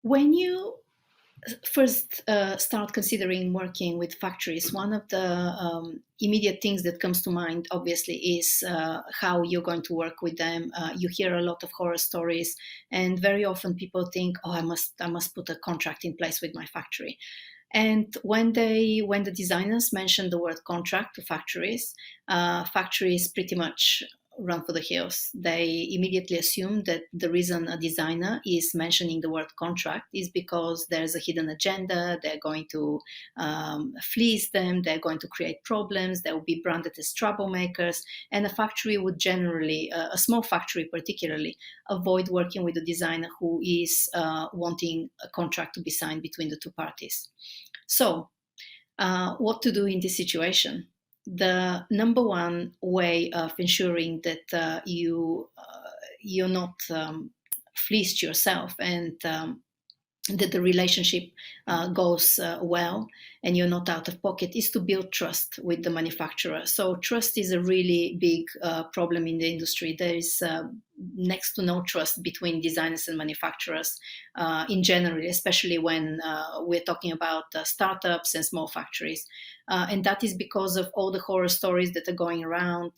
When you first start considering working with factories, one of the immediate things that comes to mind, obviously, is how you're going to work with them. You hear a lot of horror stories, and very often people think, "Oh, I must put a contract in place with my factory." And when the designers mention the word contract to factories, factories pretty much run for the hills. They immediately assume that the reason a designer is mentioning the word contract is because there's a hidden agenda. They're going to fleece them. They're going to create problems. They will be branded as troublemakers. And a factory would generally, a small factory particularly, avoid working with a designer who is wanting a contract to be signed between the two parties. So, what to do in this situation? The number one way of ensuring that you're not fleeced yourself, and that the relationship goes well and you're not out of pocket, is to build trust with the manufacturer. So trust is a really big problem in the industry. There is next to no trust between designers and manufacturers in general, especially when we're talking about startups and small factories. And that is because of all the horror stories that are going around,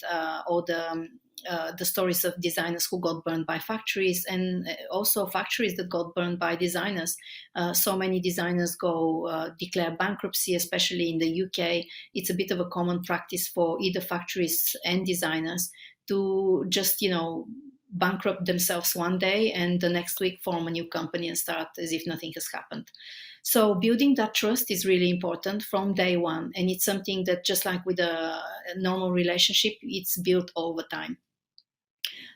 all the stories of designers who got burned by factories, and also factories that got burned by designers. So many designers go declare bankruptcy, especially in the UK. It's a bit of a common practice for either factories and designers to just, bankrupt themselves one day and the next week form a new company and start as if nothing has happened. So building that trust is really important from day one. And it's something that, just like with a normal relationship, it's built over time.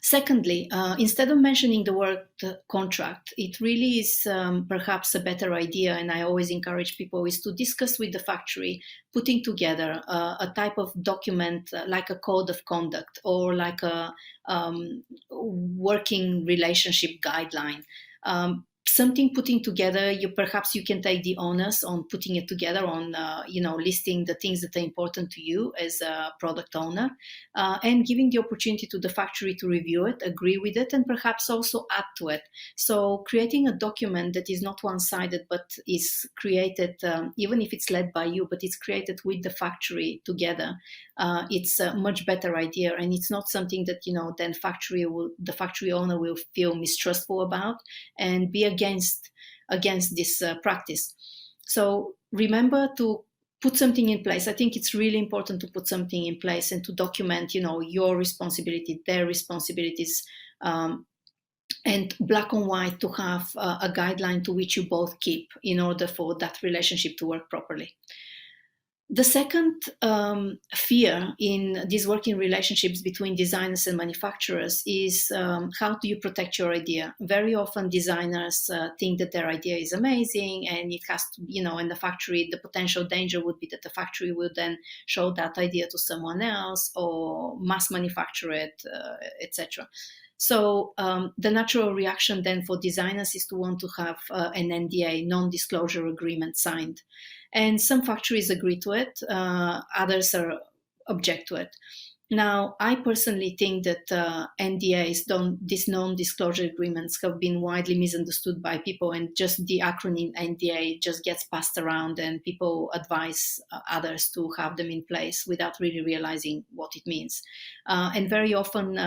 Secondly, instead of mentioning the word contract, it really is perhaps a better idea, and I always encourage people, is to discuss with the factory putting together a type of document like a code of conduct or like a working relationship guideline. Something putting together, perhaps you can take the onus on putting it together, on listing the things that are important to you as a product owner, and giving the opportunity to the factory to review it, agree with it, and perhaps also add to it. So creating a document that is not one-sided, but is created, even if it's led by you, but it's created with the factory together. It's a much better idea, and it's not something that then the factory owner will feel mistrustful about and be against this practice. So remember to put something in place. I think it's really important to put something in place and to document, your responsibility, their responsibilities, and black and white, to have a guideline to which you both keep in order for that relationship to work properly. The second fear in these working relationships between designers and manufacturers is how do you protect your idea? Very often designers think that their idea is amazing and it has to, and the potential danger would be that the factory will then show that idea to someone else or mass manufacture it, etc. So the natural reaction then for designers is to want to have an NDA, non-disclosure agreement, signed. And some factories agree to it, others object to it. Now, I personally think that NDAs, these non-disclosure agreements, have been widely misunderstood by people, and just the acronym NDA just gets passed around, and people advise others to have them in place without really realizing what it means. And very often,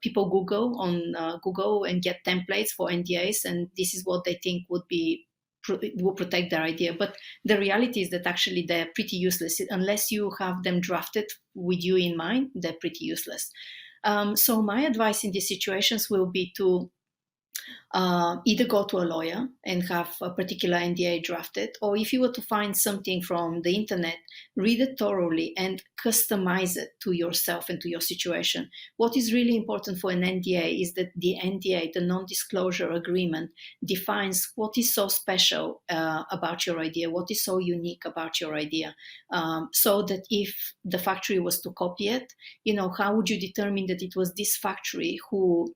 people Google and get templates for NDAs, and this is what they think will protect their idea. But the reality is that actually they're pretty useless. Unless you have them drafted with you in mind, they're pretty useless. So my advice in these situations will be to either go to a lawyer and have a particular NDA drafted, or if you were to find something from the internet, read it thoroughly and customize it to yourself and to your situation. What is really important for an NDA is that the NDA, the non-disclosure agreement, defines what is so special about your idea, what is so unique about your idea, so that if the factory was to copy it, how would you determine that it was this factory who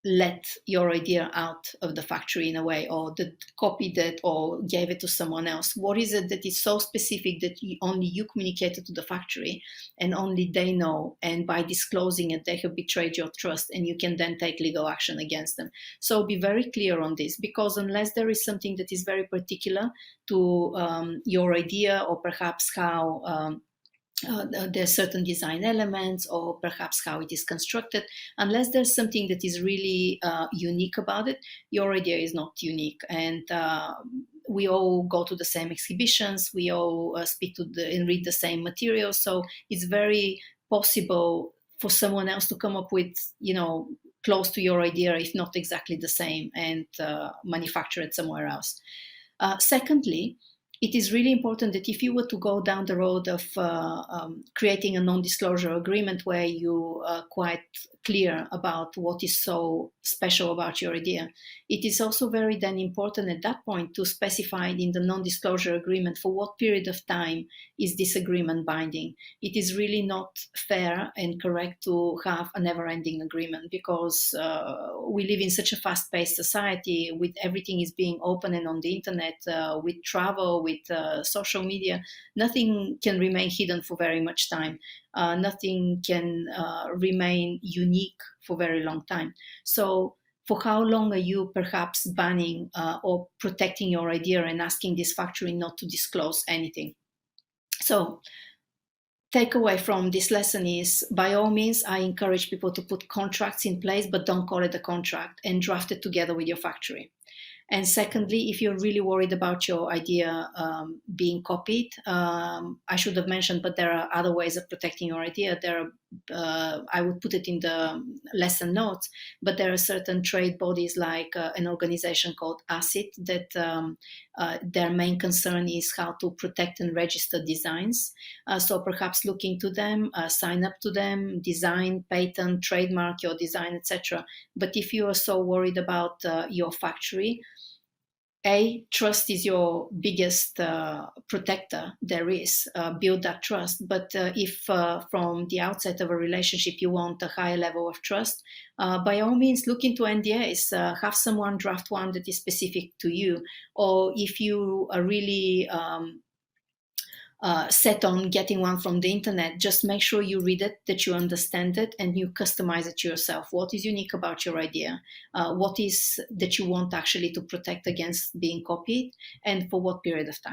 let your idea out of the factory in a way, or that copied it or gave it to someone else? What is it that is so specific that only you communicated to the factory and only they know, and by disclosing it they have betrayed your trust and you can then take legal action against them? So be very clear on this, because unless there is something that is very particular to your idea, or perhaps how there are certain design elements, or perhaps how it is constructed, unless there's something that is really unique about it, your idea is not unique. And we all go to the same exhibitions, we all speak to and read the same materials, so it's very possible for someone else to come up with, close to your idea, if not exactly the same, and manufacture it somewhere else. Secondly, it is really important that if you were to go down the road of creating a non-disclosure agreement where you are quite clear about what is so special about your idea, it is also very then important at that point to specify in the non-disclosure agreement for what period of time is this agreement binding. It is really not fair and correct to have a never-ending agreement, because we live in such a fast-paced society, with everything is being open and on the internet, with travel, with social media. Nothing can remain hidden for very much time. Nothing can remain unique for very long time. So for how long are you perhaps banning or protecting your idea and asking this factory not to disclose anything? So takeaway from this lesson is, by all means, I encourage people to put contracts in place, but don't call it a contract, and draft it together with your factory. And secondly, if you're really worried about your idea being copied, I should have mentioned, but there are other ways of protecting your idea. I would put it in the lesson notes, but there are certain trade bodies like an organization called ACID that their main concern is how to protect and register designs. So perhaps look into them, sign up to them, design, patent, trademark your design, etc. But if you are so worried about your factory, trust is your biggest protector there is. Build that trust. But if from the outset of a relationship you want a higher level of trust, by all means look into NDAs. Have someone draft one that is specific to you. Or if you are really set on getting one from the internet, just make sure you read it, that you understand it, and you customize it yourself. What is unique about your idea? What is that you want actually to protect against being copied, and for what period of time?